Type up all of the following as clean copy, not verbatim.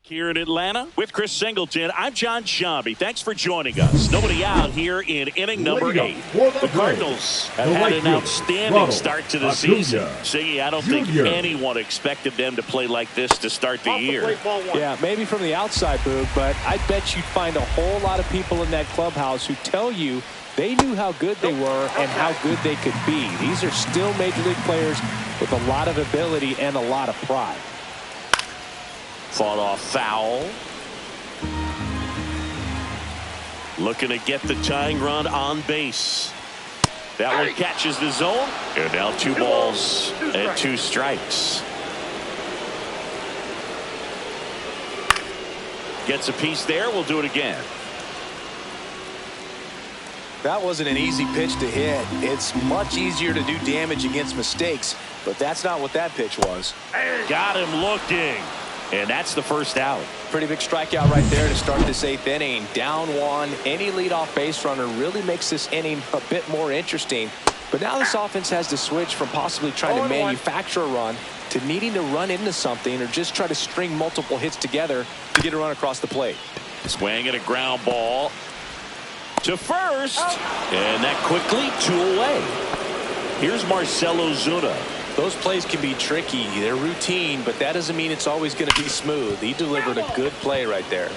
Here in Atlanta with Chris Singleton, I'm John Shambi. Thanks for joining us. Nobody out here in inning number 8. The Cardinals have had an outstanding start to the season. Siggy, I don't think anyone expected them to play like this to start the year. Yeah, maybe from the outside, Boog, but I bet you'd find a whole lot of people in that clubhouse who tell you they knew how good they were and how good they could be. These are still Major League players with a lot of ability and a lot of pride. Fought off foul. Looking to get the tying run on base. That one catches the zone. And now 2 balls and 2 strikes. Gets a piece there. We'll do it again. That wasn't an easy pitch to hit. It's much easier to do damage against mistakes, but that's not what that pitch was. Got him looking. And that's the first out. Pretty big strikeout right there to start this 8th inning. Down 1. Any leadoff base runner really makes this inning a bit more interesting. But now this offense has to switch from possibly trying to manufacture a run to needing to run into something or just try to string multiple hits together to get a run across the plate. Swing at a ground ball to first. And that quickly 2 away. Here's Marcell Ozuna. Those plays can be tricky. They're routine, but that doesn't mean it's always going to be smooth. He delivered a good play right there.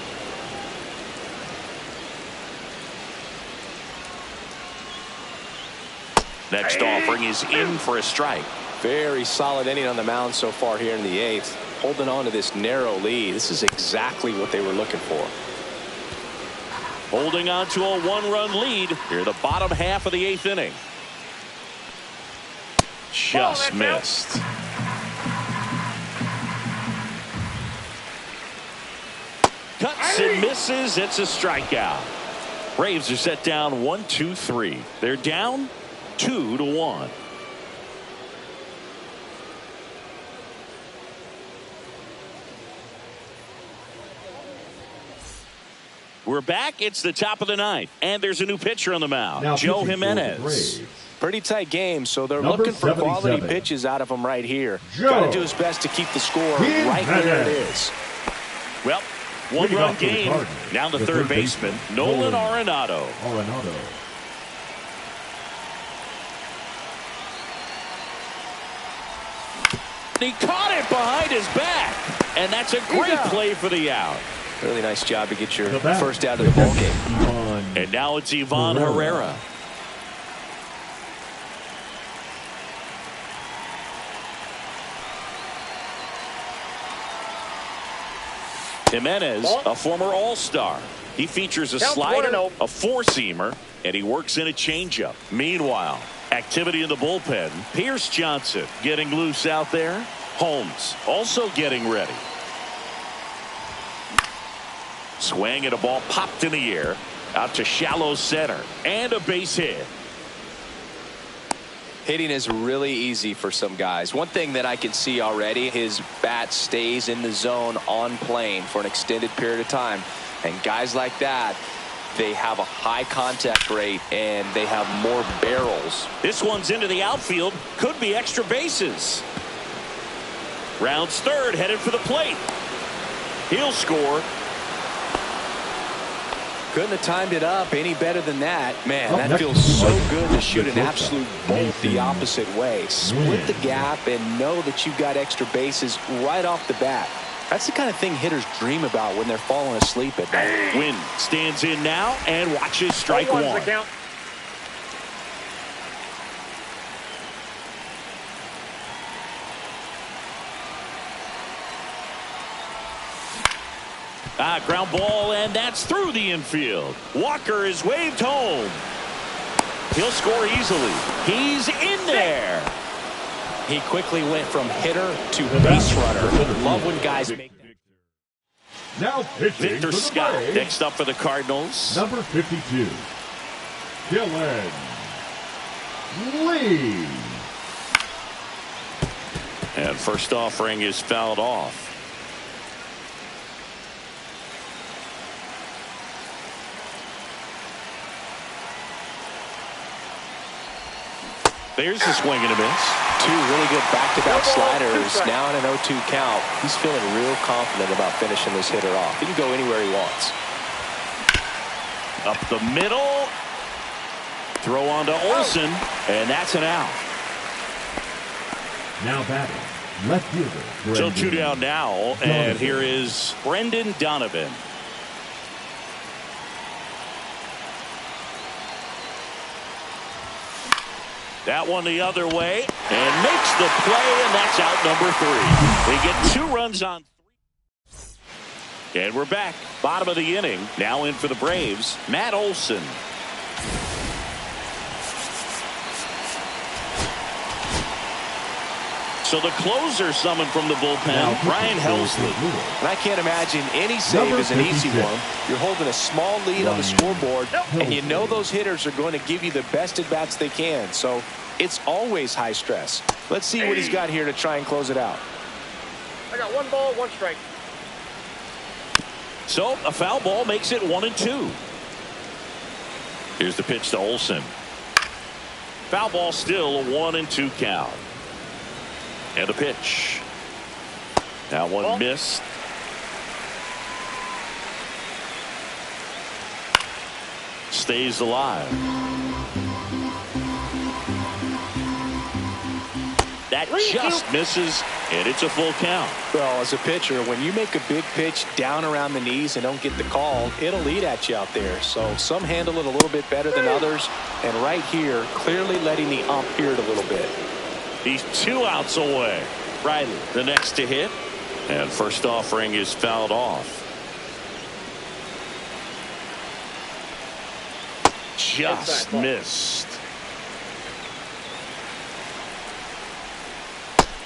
Next offering is in for a strike. Very solid inning on the mound so far here in the 8th. Holding on to this narrow lead. This is exactly what they were looking for. Holding on to a 1-run lead here the bottom half of the 8th inning. Just missed. Cuts and misses. It's a strikeout. Braves are set down 1-2-3. They're down 2-1. We're back. It's the top of the 9th, and there's a new pitcher on the mound. Now Joe Jimenez. Pretty tight game, so they're looking for quality pitches out of him right here. Got to do his best to keep the score right where it is. Well, 1-run game. Now the third baseman, Nolan Arenado. He caught it behind his back, and that's a great play for the out. Really nice job to get your first out of the ball game. And now it's Ivan Herrera. Jimenez, a former All-Star. He features a slider, a 4-seamer, and he works in a changeup. Meanwhile, activity in the bullpen. Pierce Johnson getting loose out there. Holmes also getting ready. Swing and a ball popped in the air out to shallow center and a base hit. Hitting is really easy for some guys. One thing that I can see already, his bat stays in the zone on plane for an extended period of time. And guys like that, they have a high contact rate and they have more barrels. This one's into the outfield. Could be extra bases. Rounds third, headed for the plate. He'll score. Couldn't have timed it up any better than that. Man, that feels so good to shoot an absolute bolt the opposite way. Split the gap and know that you've got extra bases right off the bat. That's the kind of thing hitters dream about when they're falling asleep at night. Wynn stands in now and watches strike 1. Ground ball, and that's through the infield. Walker is waved home. He'll score easily. He's in there. He quickly went from hitter to base runner. Love when guys make that. Now pitching Victor Scott next up for the Cardinals. Number 52, Dylan Lee. And first offering is fouled off. There's a swing and a miss. Two really good back-to-back sliders. Now in an 0-2 count. He's feeling real confident about finishing this hitter off. He can go anywhere he wants. Up the middle. Throw on to Olsen, and that's an out. Now batting, left fielder. So 2 down now, and here is Brendan Donovan. That one the other way, and makes the play, and that's out number 3. They get 2 runs on 3. And we're back. Bottom of the inning. Now in for the Braves, Matt Olson. So the closer summoned from the bullpen, Brian Helsley. And I can't imagine any save is an easy one. You're holding a small lead on the scoreboard, and you know those hitters are going to give you the best at-bats they can. So it's always high stress. Let's see what he's got here to try and close it out. I got 1 ball, 1 strike. So a foul ball makes it 1-2. Here's the pitch to Olsen. Foul ball, still a 1-2 count. And a pitch. That one missed. Stays alive. That just misses, and it's a full count. Well, as a pitcher, when you make a big pitch down around the knees and don't get the call, it'll eat at you out there. So some handle it a little bit better than others. And right here, clearly letting the ump hear it a little bit. He's 2 outs away. Riley, the next to hit. And first offering is fouled off. Just missed.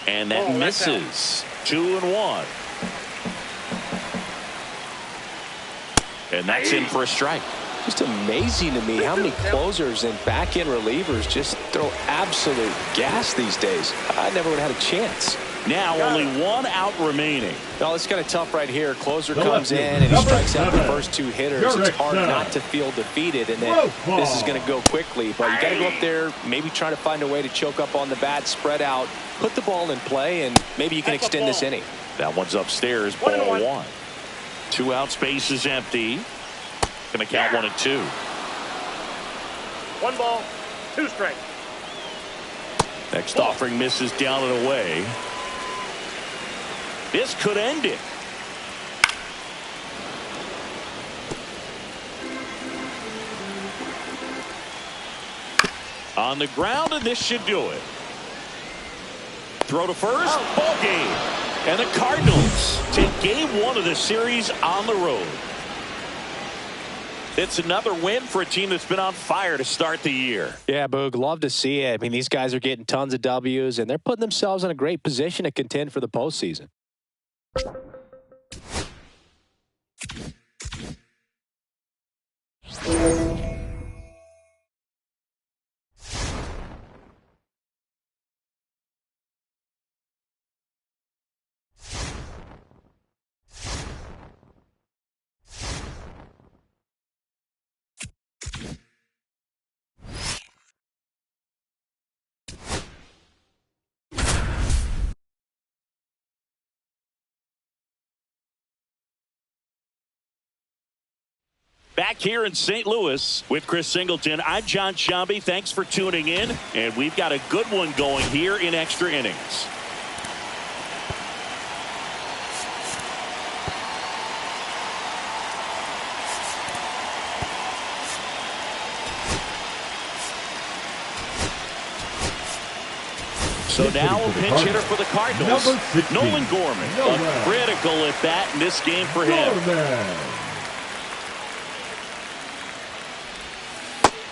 And that misses. 2-1. And that's in for a strike. Just amazing to me how many closers and back-end relievers just throw absolute gas these days. I never would have had a chance. Now only 1 out remaining. No, it's kind of tough right here. Closer comes in and he strikes out the first 2 hitters. It's hard not to feel defeated, and then this is going to go quickly. But you got to go up there, maybe try to find a way to choke up on the bat, spread out, put the ball in play, and maybe you can extend this inning. That one's upstairs, ball 1. 2 out, space is empty. Going to count 1-2. 1 ball, 2 strikes. Next offering misses down and away. This could end it. On the ground, and this should do it. Throw to first, ball game. And the Cardinals take game 1 of the series on the road. It's another win for a team that's been on fire to start the year. Yeah, Boog, love to see it. I mean, these guys are getting tons of W's, and they're putting themselves in a great position to contend for the postseason. Back here in St. Louis with Chris Singleton, I'm John Sciambi. Thanks for tuning in, and we've got a good one going here in extra innings. So now a pinch hitter for the Cardinals, Nolan Gorman. A critical at bat in this game for him.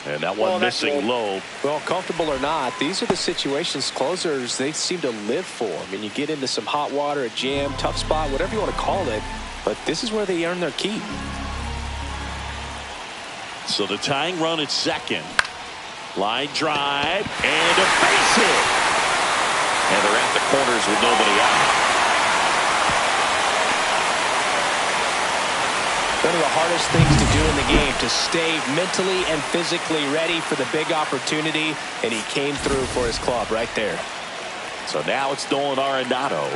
And that one missing low. Well, comfortable or not, these are the situations closers they seem to live for. I mean, you get into some hot water, a jam, tough spot, whatever you want to call it, but this is where they earn their keep. So the tying run at second. Line drive and a base hit. And they're at the corners with nobody out. One of the hardest things to do in the game, to stay mentally and physically ready for the big opportunity, and he came through for his club right there. So now it's Nolan Arenado.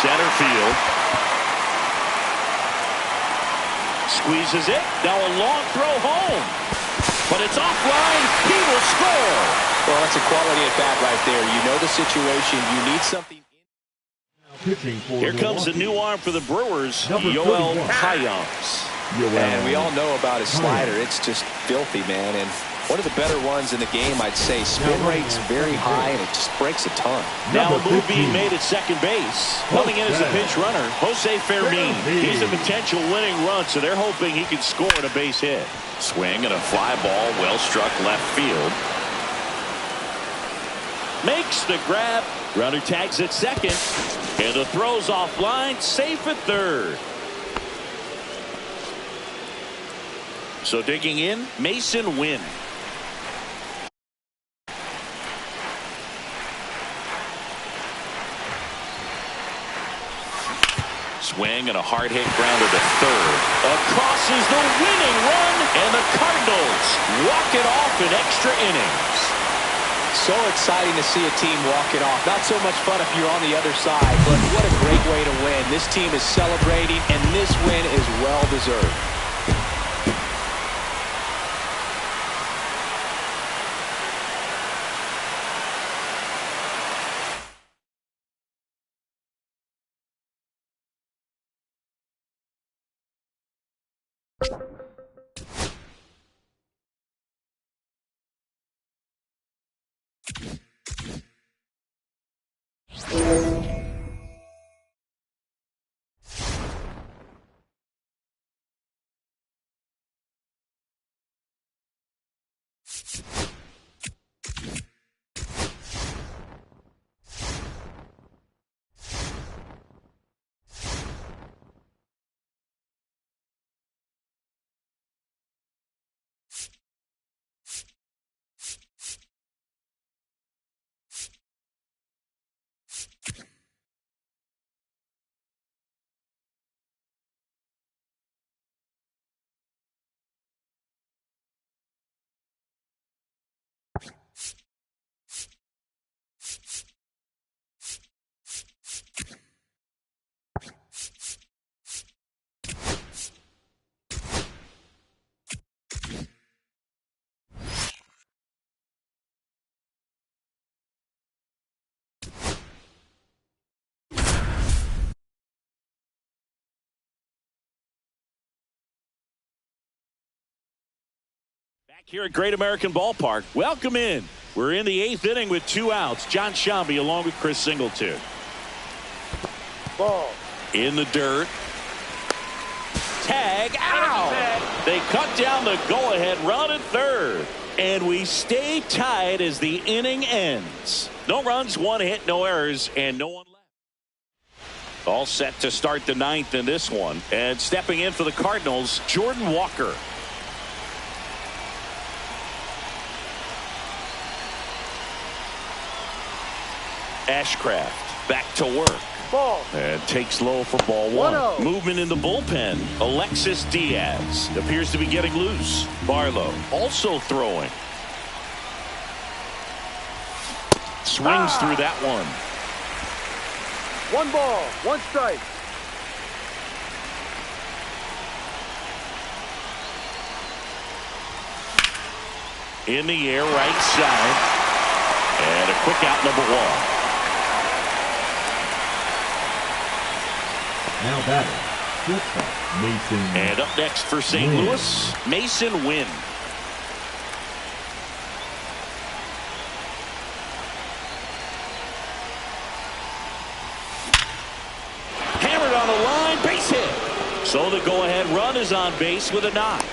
Center field. Squeezes it. Now a long throw home. But it's offline. He will score. Well, that's a quality at bat right there. You know the situation. You need something. Here comes the new arm for the Brewers, Yoel Payamps. And we all know about his slider. It's just filthy, man. And one of the better ones in the game, I'd say. Spin rate's very high, and it just breaks a ton. Now a move being made at second base. Coming in as a pinch runner, Jose Fermin. He's a potential winning run, so they're hoping he can score on a base hit. Swing and a fly ball, well struck left field. Makes the grab. Runner tags at second. And the throw's offline, safe at third. So digging in, Mason Wynn. Swing and a hard hit grounder to third. Across is the winning run, and the Cardinals walk it off in extra innings. So exciting to see a team walk it off. Not so much fun if you're on the other side, but what a great way to win. This team is celebrating, and this win is well deserved. Back here at Great American Ballpark. Welcome in. We're in the 8th inning with 2 outs. John Shambi along with Chris Singleton. Ball. In the dirt. Tag out. They cut down the go-ahead run at third. And we stay tied as the inning ends. No runs, 1 hit, no errors, and no one left. All set to start the 9th in this one. And stepping in for the Cardinals, Jordan Walker. Ashcraft back to work. Ball. And takes low for ball 1. Movement in the bullpen. Alexis Diaz appears to be getting loose. Barlow also throwing. Swings through that one. 1 ball, 1 strike. In the air, right side. And a quick out, number 1. Now batting, shortstop, Mason. And up next for St. Louis, Mason Wynn. Hammered on the line, base hit. So the go-ahead run is on base with a knock.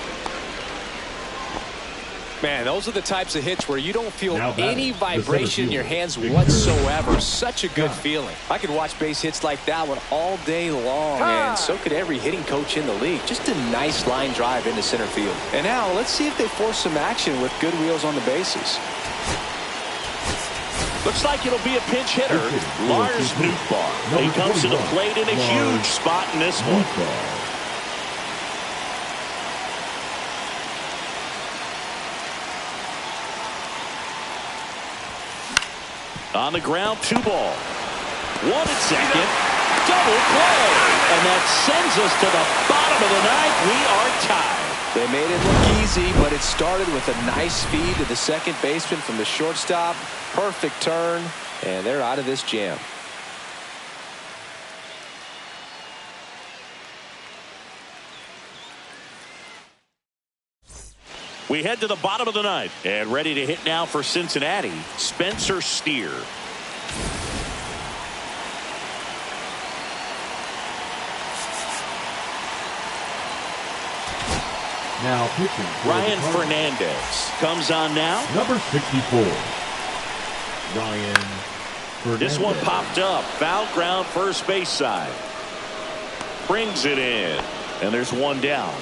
Man, those are the types of hits where you don't feel any vibration in your hands whatsoever. Such a good feeling. I could watch base hits like that one all day long, and so could every hitting coach in the league. Just a nice line drive into center field. And now let's see if they force some action with good wheels on the bases. Looks like it'll be a pinch hitter, Lars Nootbaar. He comes to the plate in a huge spot in this one. On the ground, 2 ball. 1 at second. Double play. And that sends us to the bottom of the ninth. We are tied. They made it look easy, but it started with a nice feed to the second baseman from the shortstop. Perfect turn, and they're out of this jam. We head to the bottom of the ninth. And ready to hit now for Cincinnati, Spencer Steer. Now pitching. Ryan Fernandez comes on now. Number 64. Ryan Fernandez. This one popped up. Foul ground, first base side. Brings it in. And there's 1 down.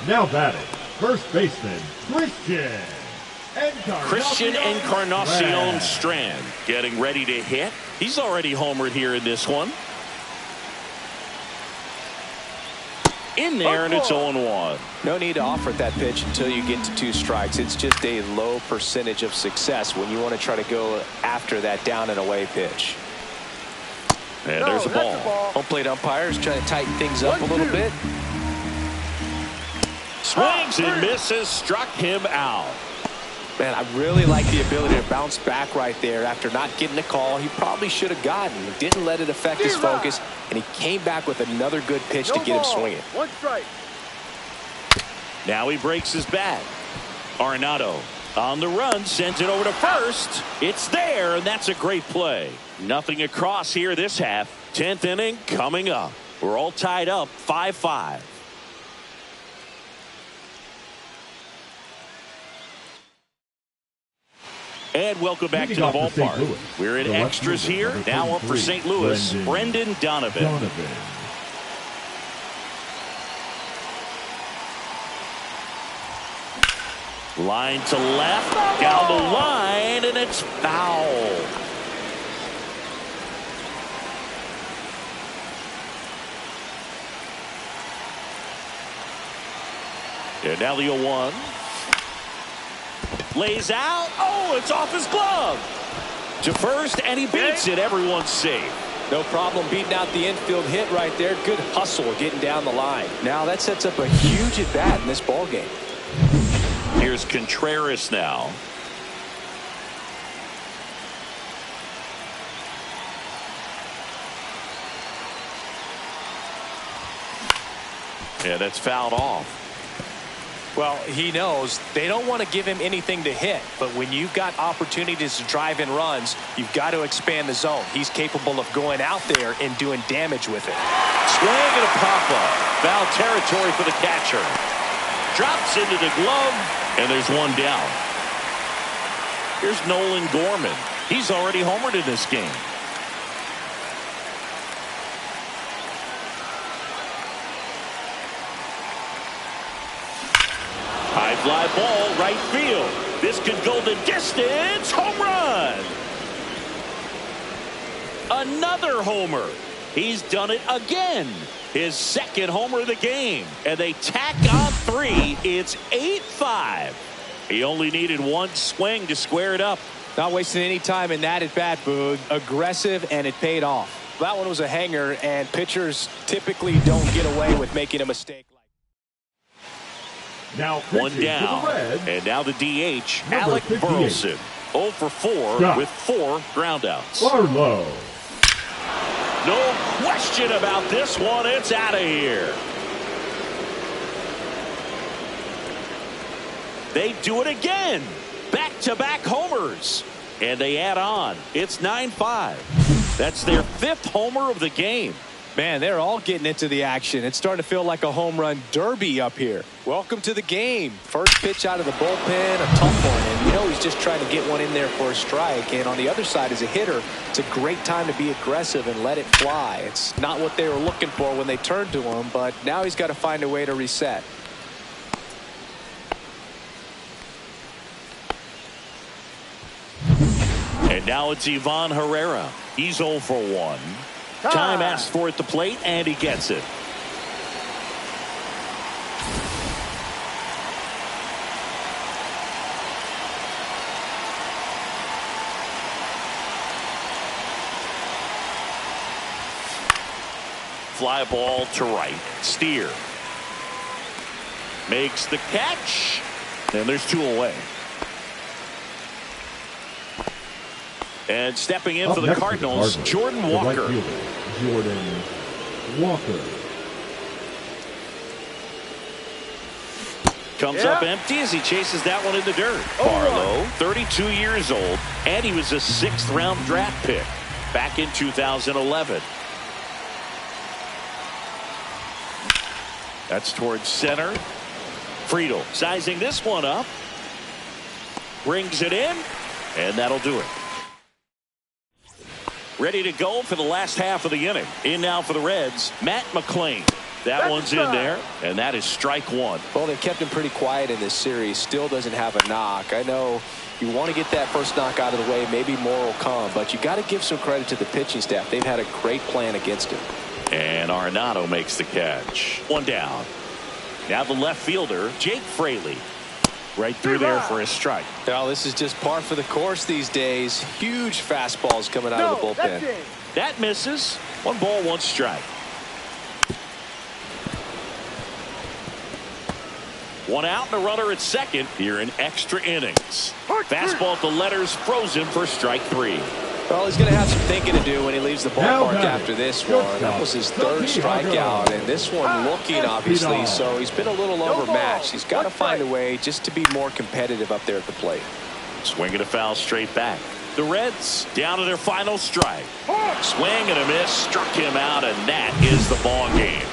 Now batting, first baseman, Christian Encarnacion Strand getting ready to hit. He's already homered here in this one. In there, and it's 0-1. No need to offer that pitch until you get to 2 strikes. It's just a low percentage of success when you want to try to go after that down and away pitch. And there's a ball. Home plate umpires trying to tighten things up a little bit. Swings and misses, struck him out. Man, I really like the ability to bounce back right there after not getting a call he probably should have gotten. He didn't let it affect his focus, and he came back with another good pitch to get him swinging. 1 strike. Now he breaks his bat. Arenado on the run, sends it over to first. It's there, and that's a great play. Nothing across here this half. 10th inning coming up. We're all tied up 5-5. And welcome back to the ballpark. We're in extras here. Now up for St. Louis, Brendan Donovan. Line to left, down the line, and it's foul. And now the 0-1. Lays out. Oh, it's off his glove. To first, and he beats it. Everyone's safe. No problem beating out the infield hit right there. Good hustle getting down the line. Now that sets up a huge at bat in this ball game. Here's Contreras now. Yeah, that's fouled off. Well, he knows they don't want to give him anything to hit, but when you've got opportunities to drive in runs, you've got to expand the zone. He's capable of going out there and doing damage with it. Swing and a pop-up. Foul territory for the catcher. Drops into the glove, and there's 1 down. Here's Nolan Gorman. He's already homered in this game. High fly ball, right field. This could go the distance. Home run. Another homer. He's done it again. His 2nd homer of the game. And they tack on 3. It's 8-5. He only needed 1 swing to square it up. Not wasting any time in that at bat, Boog. Aggressive, and it paid off. That one was a hanger, and pitchers typically don't get away with making a mistake. Now 1 down, and now the DH, Alec Burleson, 0 for 4 with 4 groundouts. Barlow. No question about this one. It's out of here. They do it again. Back-to-back homers. And they add on. It's 9-5. That's their 5th homer of the game. Man, they're all getting into the action. It's starting to feel like a home run derby up here. Welcome to the game. First pitch out of the bullpen, a tough one. And you know he's just trying to get one in there for a strike. And on the other side, as a hitter, it's a great time to be aggressive and let it fly. It's not what they were looking for when they turned to him, but now he's got to find a way to reset. And now it's Ivan Herrera. He's 0 for 1. Time asked for at the plate, and he gets it. Fly ball to right. Steer makes the catch, and there's 2 away. And stepping in for the Cardinals, Jordan Walker. Jordan Walker. Comes up empty as he chases that one in the dirt. Barlow, 32 years old, and he was a 6th-round draft pick back in 2011. That's towards center. Friedel sizing this one up. Brings it in, and that'll do it. Ready to go for the last half of the inning. In now for the Reds, Matt McClain. That one's in there, and that is strike 1. Well, they've kept him pretty quiet in this series. Still doesn't have a knock. I know you want to get that first knock out of the way. Maybe more will come, but you got to give some credit to the pitching staff. They've had a great plan against him. And Arenado makes the catch. 1 down. Now the left fielder, Jake Fraley. Right through there for a strike. Well, this is just par for the course these days. Huge fastballs coming out of the bullpen. That misses. 1 ball, 1 strike. 1 out and a runner at second here in extra innings. Fastball at the letters frozen for strike 3. Well, he's going to have some thinking to do when he leaves the ballpark after this one. That was his 3rd strikeout, and this one looking, obviously, so he's been a little overmatched. He's got to find a way just to be more competitive up there at the plate. Swinging a foul straight back. The Reds down to their final strike. Swing and a miss, struck him out, and that is the ball game.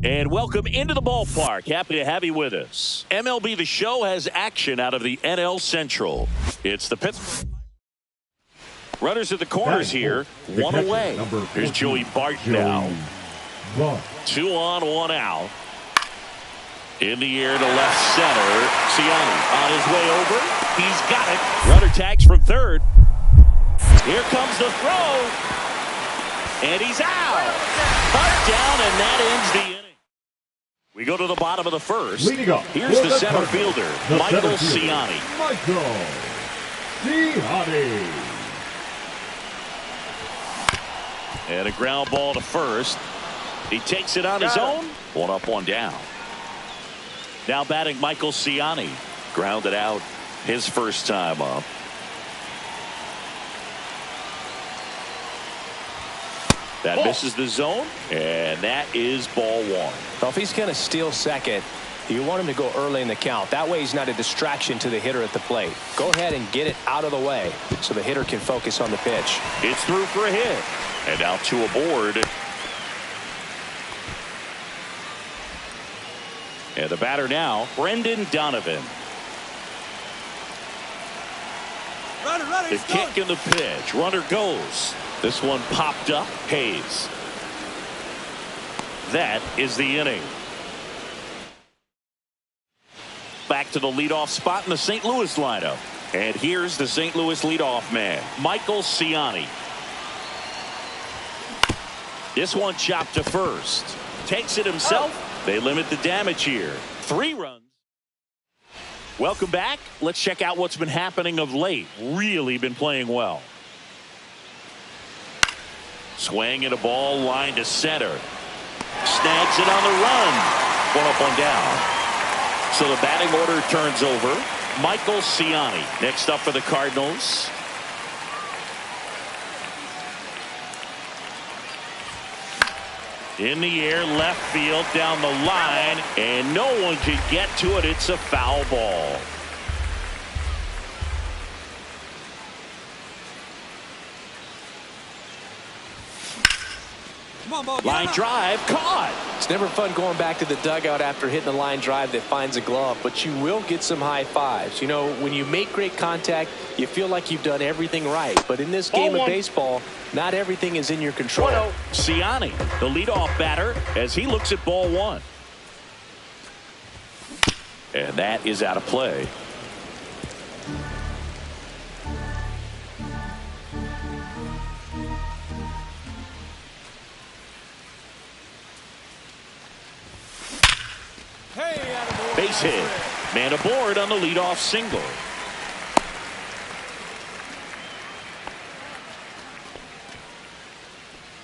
And welcome into the ballpark. Happy to have you with us. MLB The Show has action out of the NL Central. It's the Pittsburgh. Runners at the corners here. 1 away. Here's Joey Bart now. 2 on, 1 out. In the air to left center. Ciani on his way over. He's got it. Runner tags from third. Here comes the throw. And he's out. Cut down, and that ends the inning. We go to the bottom of the first. Here's the center fielder, Michael Ciani. Michael Ciani. And a ground ball to first. He takes it on his own. 1 up, 1 down. Now batting Michael Ciani. Grounded out his first time up. That misses the zone, and that is ball 1. Well, if he's going to steal second, You want him to go early in the count. That way he's not a distraction to the hitter at the plate. Go ahead and get it out of the way so the hitter can focus on the pitch. It's through for a hit. And now 2 aboard. And the batter now, Brendan Donovan. The kick and the pitch. Runner goes. This one popped up. Hayes. That is the inning. Back to the leadoff spot in the St. Louis lineup. And here's the St. Louis leadoff man, Michael Ciani. This one chopped to first. Takes it himself. They limit the damage here. 3 runs. Welcome back. Let's check out what's been happening of late. Really been playing well. Swing and a ball line to center. Snags it on the run. 1 up, 1 down. So the batting order turns over. Michael Ciani next up for the Cardinals. In the air, left field, down the line, and no one can get to it. It's a foul ball. Line drive, caught. It's never fun going back to the dugout after hitting a line drive that finds a glove, but you will get some high fives. You know, when you make great contact, you feel like you've done everything right. But in this game of baseball, not everything is in your control. Ciani, the leadoff batter, as he looks at ball 1. And that is out of play. Base hit. Man aboard on the leadoff single.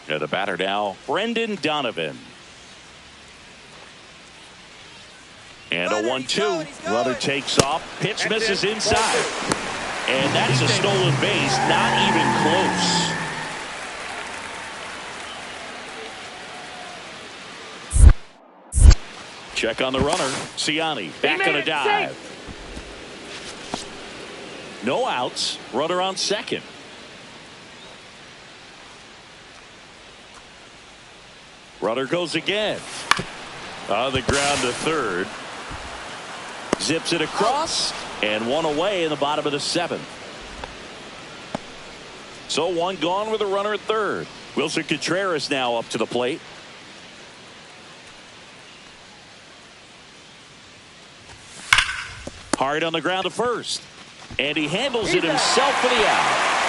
And the batter now, Brendan Donovan. And a 1-2. Runner takes off. Pitch misses inside. And that's a stolen base. Not even close. Check on the runner. Ciani back on a dive. No outs. Runner on second. Runner goes again. On the ground to third. Zips it across. And 1 away in the bottom of the 7th. So 1 gone with a runner at third. Wilson Contreras now up to the plate. Hard on the ground to first. And he handles it himself for the out.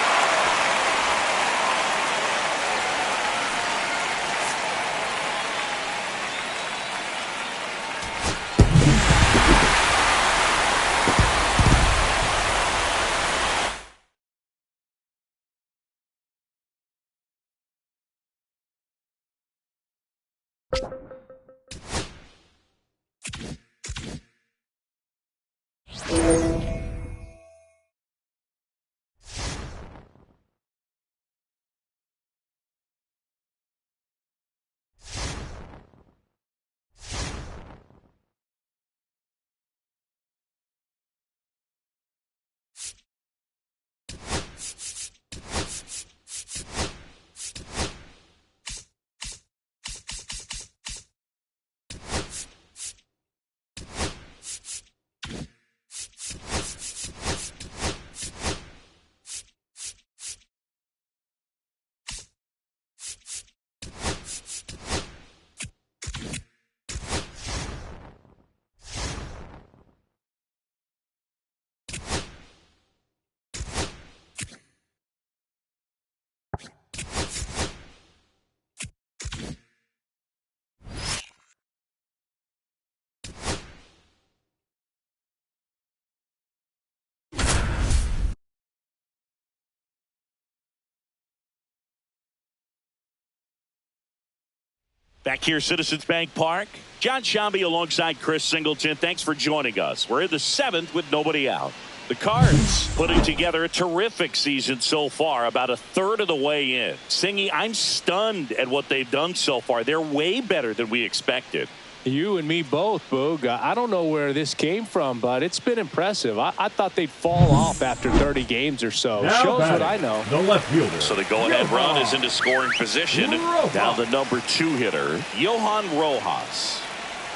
Back here, Citizens Bank Park. John Shambi alongside Chris Singleton. Thanks for joining us. We're in the 7th with nobody out. The Cards putting together a terrific season so far, about a third of the way in. Singy, I'm stunned at what they've done so far. They're way better than we expected. You and me both, Boog. I don't know where this came from, but it's been impressive. I thought they'd fall off after 30 games or so. Now Shows what batting, I know. the left fielder. So the go-ahead run is into scoring position. Now the number 2 hitter, Johan Rojas.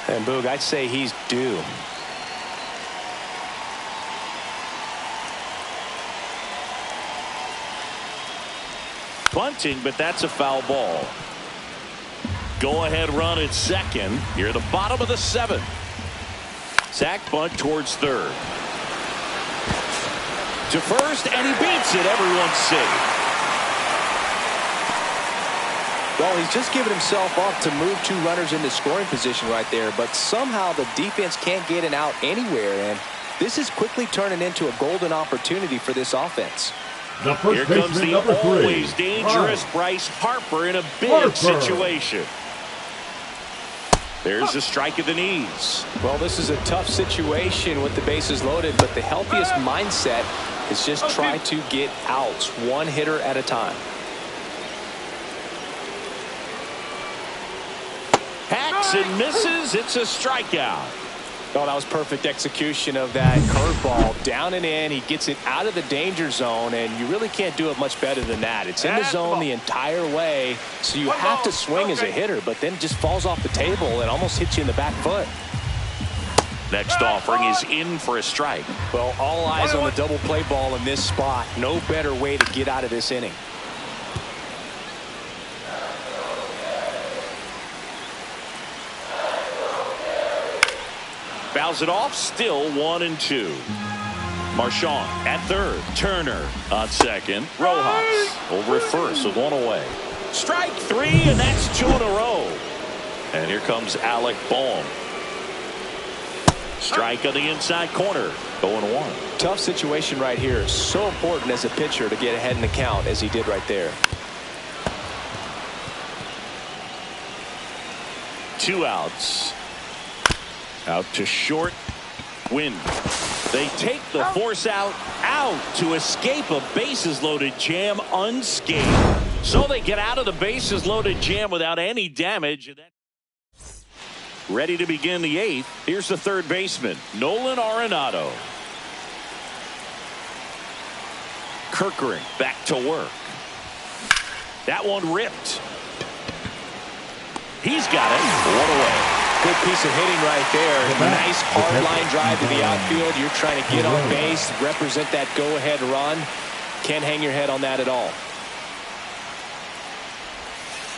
And Boog, I'd say he's due. Bunting, but that's a foul ball. Go-ahead run at second. Here at the bottom of the 7th. Sack bunt towards third. To first, and he beats it. Everyone's safe. Well, he's just given himself up to move 2 runners into scoring position right there, but somehow the defense can't get an out anywhere, and this is quickly turning into a golden opportunity for this offense. Here comes the always dangerous Bryce Harper in a big situation. There's a strike at the knees. Well, this is a tough situation with the bases loaded, but the healthiest mindset is just try to get outs, 1 hitter at a time. Hacks and misses. It's a strikeout. Oh, that was perfect execution of that curveball. Down and in. He gets it out of the danger zone, and you really can't do it much better than that. It's in the zone the entire way, so you have to swing as a hitter, but then it just falls off the table and almost hits you in the back foot. Next offering is in for a strike. Well, all eyes on the double play ball in this spot. No better way to get out of this inning. Fouls it off, still 1-2. Marchand at third. Turner on second. Rojas over at first with 1 away. Strike 3, and that's 2 in a row. And here comes Alec Bohm. Strike on the inside corner. 0-1. Tough situation right here. So important as a pitcher to get ahead in the count as he did right there. 2 outs. Out to short. Win. They take the force out to escape a bases loaded jam unscathed. So they get out of the bases loaded jam without any damage. Ready to begin the 8th. Here's the third baseman, Nolan Arenado. Kirkering back to work. That one ripped. He's got it. 1 away. Good piece of hitting right there. Nice hard line drive to the outfield. You're trying to get on base, represent that go-ahead run. Can't hang your head on that at all.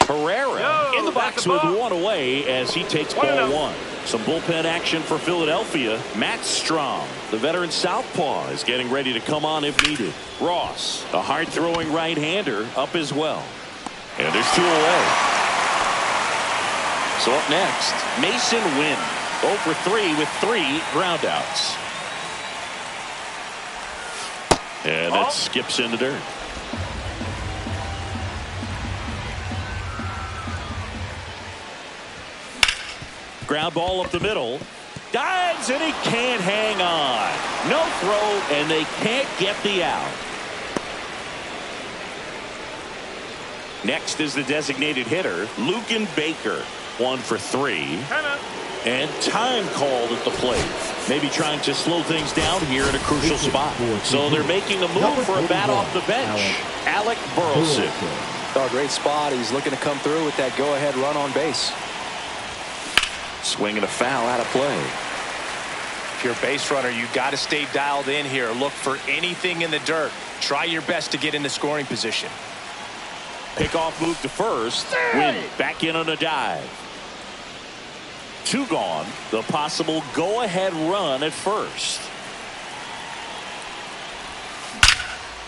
Herrera in the box with 1 away as he takes ball 1. Some bullpen action for Philadelphia. Matt Strom, the veteran southpaw, is getting ready to come on if needed. Ross, a hard-throwing right-hander, up as well. And there's 2 away. So up next, Mason Wynn, 0 for 3 with 3 groundouts. And that skips into dirt. Ground ball up the middle. Dives, and he can't hang on. No throw, and they can't get the out. Next is the designated hitter, Lucan Baker. 1 for 3. And time called at the plate. Maybe trying to slow things down here in a crucial spot. So they're making a move for a bat off the bench. Alec Burleson. Oh, great spot. He's looking to come through with that go-ahead run on base. Swing and a foul out of play. If you're a base runner, you got to stay dialed in here. Look for anything in the dirt. Try your best to get into scoring position. Pickoff move to first. Win back in on a dive. 2 gone. The possible go-ahead run at first.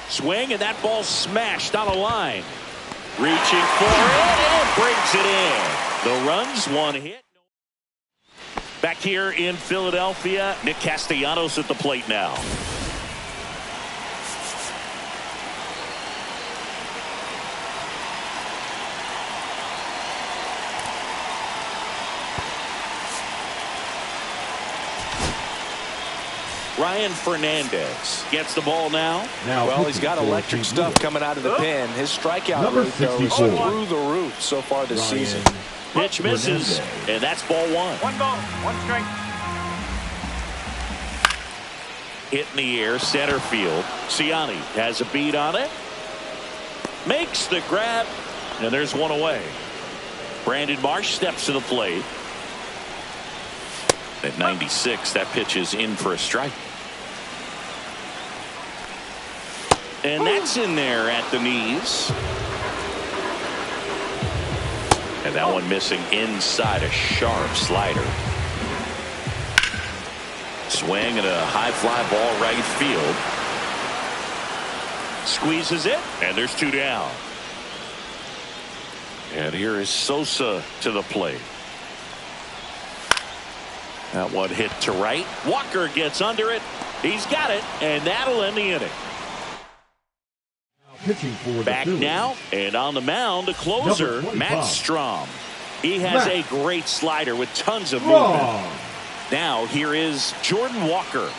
Swing, and that ball smashed on a line. Reaching for it and brings it in. The run's 1 hit. Back here in Philadelphia, Nick Castellanos at the plate now. Ryan Fernandez gets the ball now. Well, he's got electric stuff coming out of the pen. His strikeout rate, though, is through the roof so far this season. Pitch misses, and that's ball one. One ball, one strike. Hit in the air, center field. Ciani has a beat on it. Makes the grab, and there's one away. Brandon Marsh steps to the plate. At 96, that pitch is in for a strike. And that's in there at the knees. And that one missing inside, a sharp slider. Swing and a high fly ball right field. Squeezes it, and there's two down. And here is Sosa to the plate. That one hit to right. Walker gets under it. He's got it, and that'll end the inning. Pitching for Back now, and on the mound, the closer, Matt Strom. He has a great slider with tons of movement. Now, here is Jordan Walker.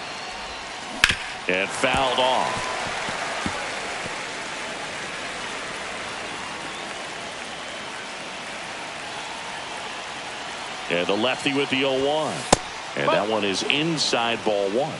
And fouled off. And the lefty with the 0-1. And that one is inside ball one.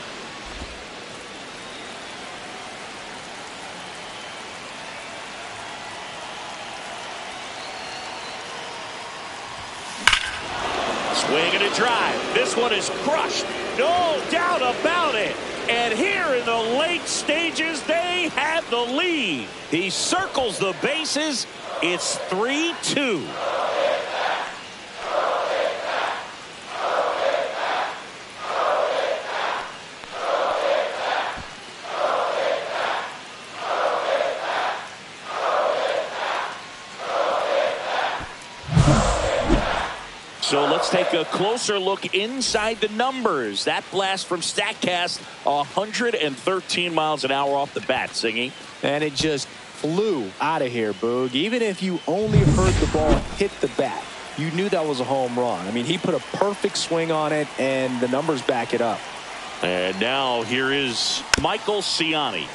Swing and a drive. This one is crushed. No doubt about it. And here in the late stages, they have the lead. He circles the bases. It's 3-2. So let's take a closer look inside the numbers. That blast from StatCast, 113 miles an hour off the bat, Singy. And it just flew out of here, Boog. Even if you only heard the ball hit the bat, you knew that was a home run. I mean, he put a perfect swing on it, and the numbers back it up. And now here is Michael Ciani.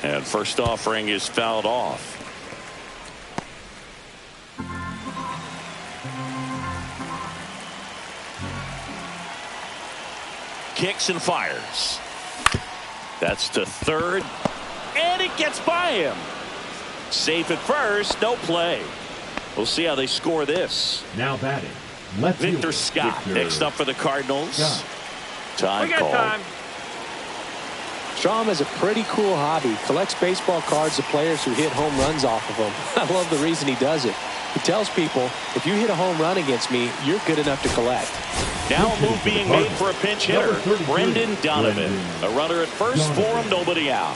And first offering is fouled off. Kicks and fires. That's to third. And it gets by him. Safe at first. No play. We'll see how they score this. Now batting. Victor Scott next up for the Cardinals. Time call. Time. Strom has a pretty cool hobby. Collects baseball cards of players who hit home runs off of them. I love the reason he does it. He tells people, if you hit a home run against me, you're good enough to collect. Now a move being made for a pinch hitter, Brendan Donovan. A runner at first for him, nobody out.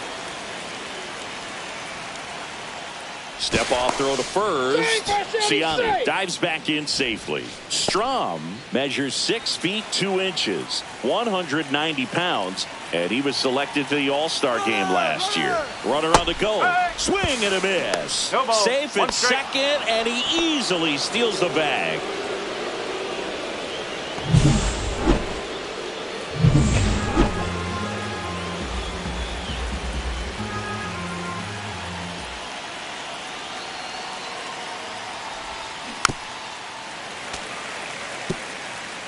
Step off throw to first. Ciani dives back in safely. Strom measures 6 feet 2 inches, 190 pounds, and he was selected for the All-Star game last year. Runner on the go. Swing and a miss. Safe at second, and he easily steals the bag.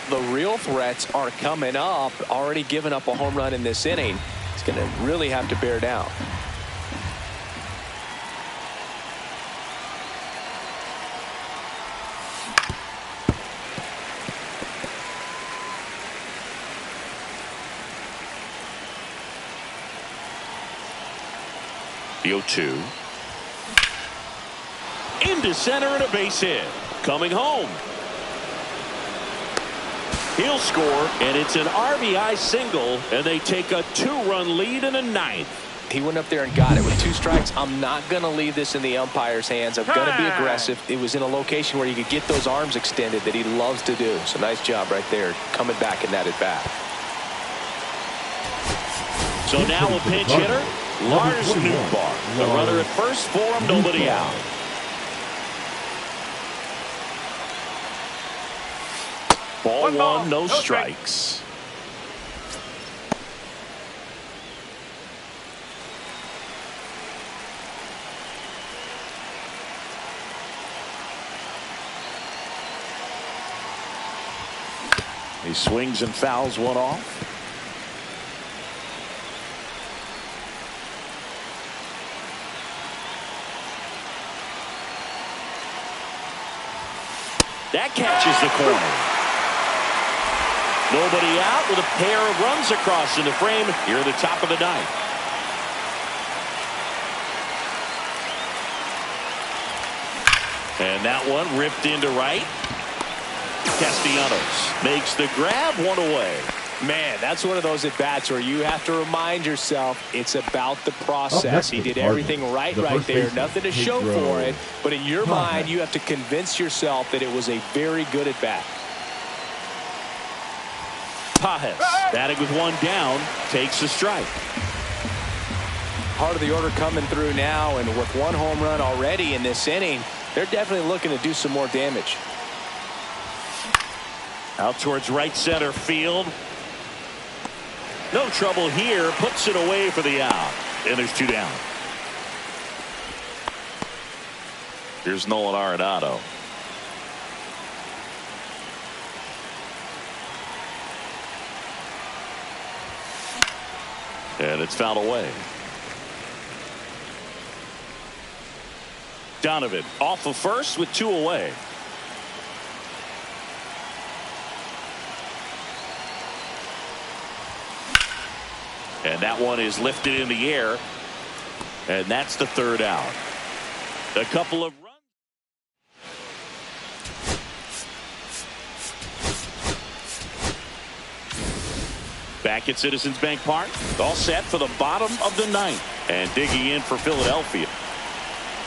The real threats are coming up. Already given up a home run in this inning. He's going to really have to bear down. The 0-2. Into center and a base hit. Coming home. He'll score, and it's an RBI single, and they take a 2-run lead in the 9th. He went up there and got it with 2 strikes. I'm not going to leave this in the umpire's hands. I'm going to be aggressive. It was in a location where you could get those arms extended that he loves to do. So nice job right there, coming back in that at bat. So now a pinch hitter, Lars Nootbaar. The runner at first for him, nobody out. Ball one, no strikes. He swings and fouls one off. That catches the corner. Nobody out with a pair of runs across in the frame here at the top of the ninth. And that one ripped into right. Castellanos makes the grab, one away. Man, that's one of those at-bats where you have to remind yourself it's about the process. He did everything right there. Nothing to show for it. But in your mind, you have to convince yourself that it was a very good at-bat. Pajes, batting with one down, takes a strike. Part of the order coming through now, and with one home run already in this inning, they're definitely looking to do some more damage. Out towards right center field. No trouble here. Puts it away for the out. And there's two down. Here's Nolan Arenado. And it's fouled away. Donovan off of first with two away. And that one is lifted in the air. And that's the third out. A couple of runs. Back at Citizens Bank Park. All set for the bottom of the ninth. And digging in for Philadelphia.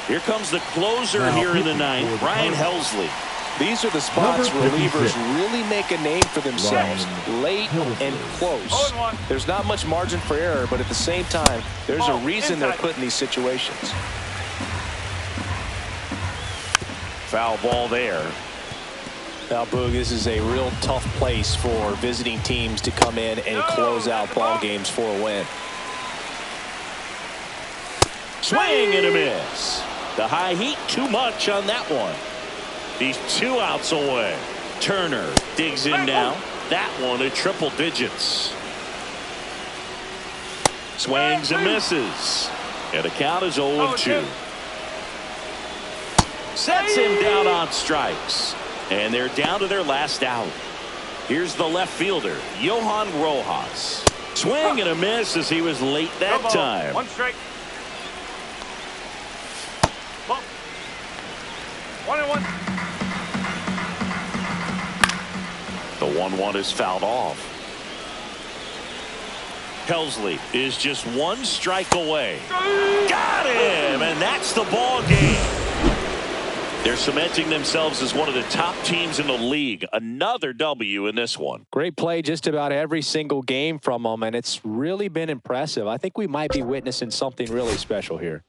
Here comes the closer here in the ninth, Ryan Helsley. These are the spots relievers really make a name for themselves. Late and close. There's not much margin for error, but at the same time, there's a reason they're put in these situations. Foul ball there. Now, Boog, this is a real tough place for visiting teams to come in and close out ball games for a win. Swing and a miss. The high heat, too much on that one. He's two outs away. Turner digs in now. That one at triple digits. Swings and misses. And the count is 0-2. Sets him down on strikes. And they're down to their last out. Here's the left fielder, Johan Rojas. Swing and a miss as he was late that time. One strike. 1-1. The 1-1 is fouled off. Helsley is just one strike away. Got him, and that's the ball game. They're cementing themselves as one of the top teams in the league. Another W in this one. Great play just about every single game from them, and it's really been impressive. I think we might be witnessing something really special here.